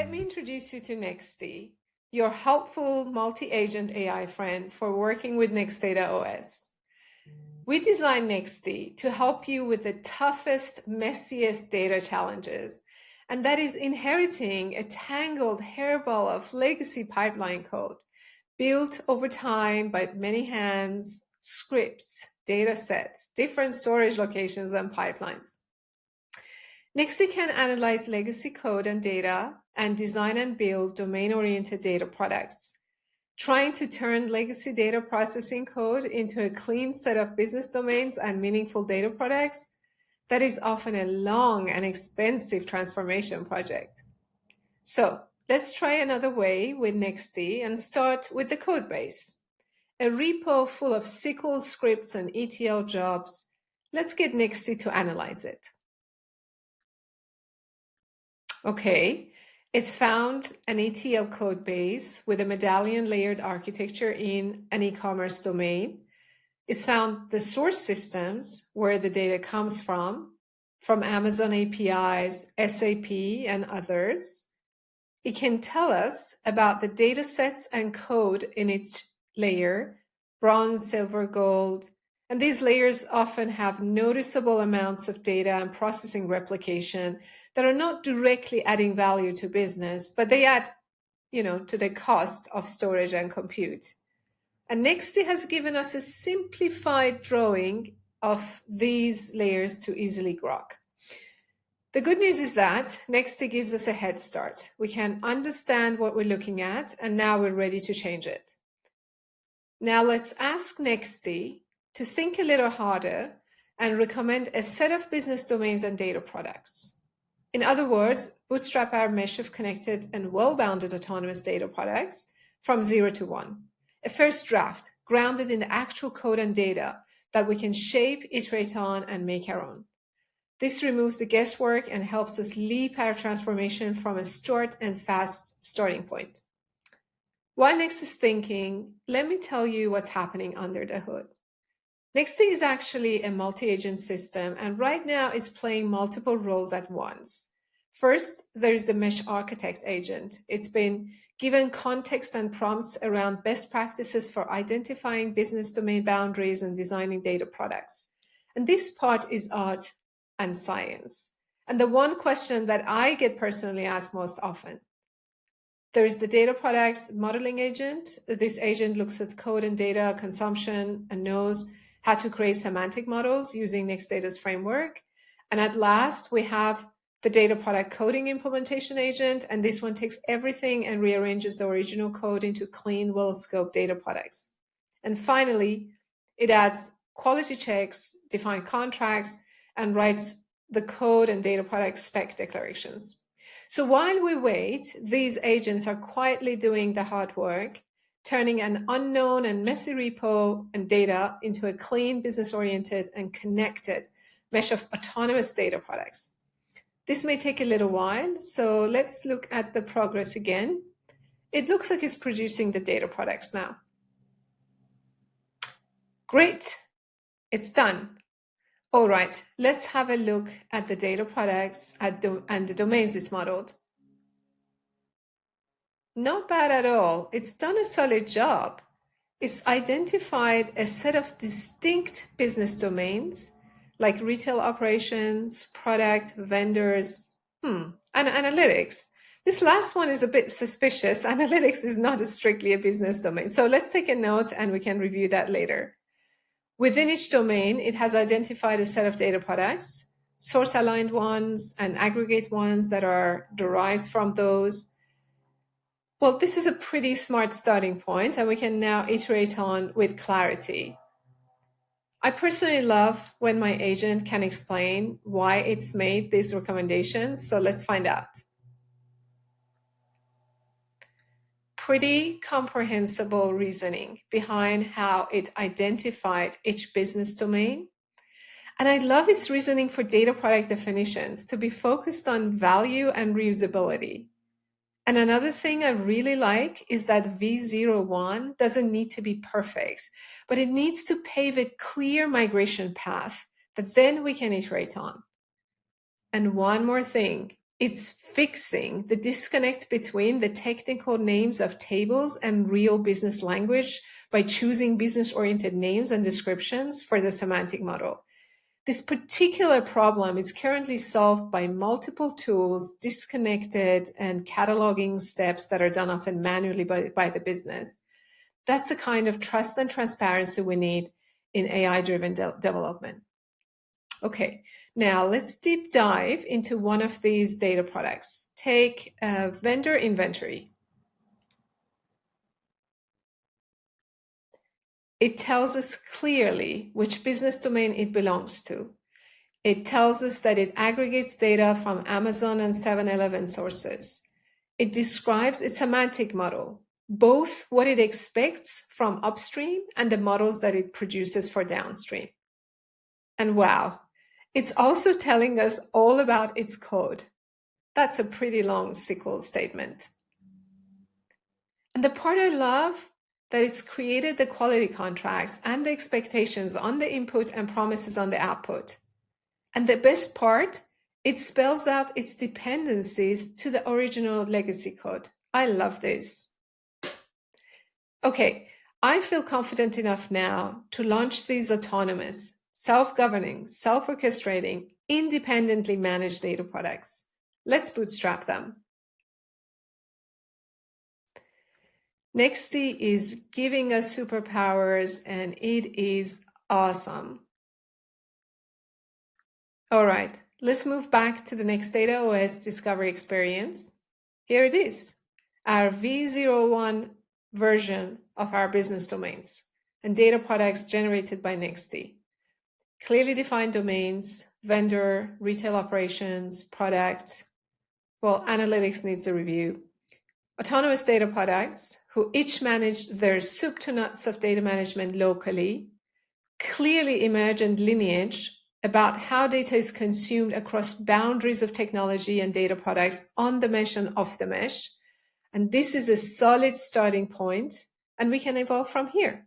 let me introduce you to Nexty, your helpful multi-agent AI friend for working with Nextdata OS. We designed Nexty to help you with the toughest, messiest data challenges, and that is inheriting a tangled hairball of legacy pipeline code built over time by many hands, scripts, data sets, different storage locations, and pipelines. Nexty can analyze legacy code and data and design and build domain-oriented data products. Trying to turn legacy data processing code into a clean set of business domains and meaningful data products, that is often a long and expensive transformation project. So let's try another way with Nexty and start with the code base. A repo full of SQL scripts and ETL jobs. Let's get Nexty to analyze it. Okay, it's found an ETL code base with a medallion layered architecture in an e-commerce domain. It's found the source systems where the data comes from Amazon APIs, SAP, and others. It can tell us about the data sets and code in each layer, bronze, silver, gold, and these layers often have noticeable amounts of data and processing replication that are not directly adding value to business, but they add, to the cost of storage and compute. And Nexty has given us a simplified drawing of these layers to easily grok. The good news is that Nexty gives us a head start. We can understand what we're looking at, and now we're ready to change it. Now let's ask Nexty to think a little harder and recommend a set of business domains and data products. In other words, bootstrap our mesh of connected and well-bounded autonomous data products from 0 to 1. A first draft grounded in the actual code and data that we can shape, iterate on, and make our own. This removes the guesswork and helps us leap our transformation from a short and fast starting point. While Nexty is thinking, let me tell you what's happening under the hood. Nexty is actually a multi-agent system, and right now it's playing multiple roles at once. First, there's the mesh architect agent. It's been given context and prompts around best practices for identifying business domain boundaries and designing data products. And this part is art and science. And the one question that I get personally asked most often. There is the data products modeling agent. This agent looks at code and data consumption and knows how to create semantic models using Nextdata's framework. And at last, we have the data product coding implementation agent, and this one takes everything and rearranges the original code into clean, well-scoped data products. And finally, it adds quality checks, defined contracts, and writes the code and data product spec declarations. So while we wait, these agents are quietly doing the hard work, turning an unknown and messy repo and data into a clean, business-oriented, and connected mesh of autonomous data products. This may take a little while, so let's look at the progress again. It looks like it's producing the data products now. Great, it's done. All right, let's have a look at the data products and the domains it's modeled. Not bad at all. It's done a solid job. It's identified a set of distinct business domains like retail operations, product, vendors, and analytics. This last one is a bit suspicious. Analytics is not strictly a business domain. So let's take a note and we can review that later. Within each domain, it has identified a set of data products, source-aligned ones and aggregate ones that are derived from those. Well, this is a pretty smart starting point, and we can now iterate on with clarity. I personally love when my agent can explain why it's made these recommendations, so let's find out. Pretty comprehensible reasoning behind how it identified each business domain. And I love its reasoning for data product definitions to be focused on value and reusability. And another thing I really like is that V01 doesn't need to be perfect, but it needs to pave a clear migration path that then we can iterate on. And one more thing, It's fixing the disconnect between the technical names of tables and real business language by choosing business-oriented names and descriptions for the semantic model. This particular problem is currently solved by multiple tools, disconnected and cataloging steps that are done often manually by the business. That's the kind of trust and transparency we need in AI-driven development. Okay, now let's deep dive into one of these data products. Take vendor inventory. It tells us clearly which business domain it belongs to. It tells us that it aggregates data from Amazon and 7-Eleven sources. It describes its semantic model, both what it expects from upstream and the models that it produces for downstream. And wow, it's also telling us all about its code. That's a pretty long SQL statement. And the part I love, that it's created the quality contracts and the expectations on the input and promises on the output. And the best part, it spells out its dependencies to the original legacy code. I love this. Okay, I feel confident enough now to launch these autonomous, self-governing, self-orchestrating, independently managed data products. Let's bootstrap them. Nexty is giving us superpowers, and it is awesome. All right, let's move back to the Nextdata OS discovery experience. Here it is, our V01 version of our business domains and data products generated by Nexty. Clearly defined domains, vendor, retail operations, product. Well, analytics needs a review. Autonomous data products, who each manage their soup to nuts of data management locally. Clearly emergent lineage about how data is consumed across boundaries of technology and data products on the mesh and off the mesh. And this is a solid starting point, and we can evolve from here.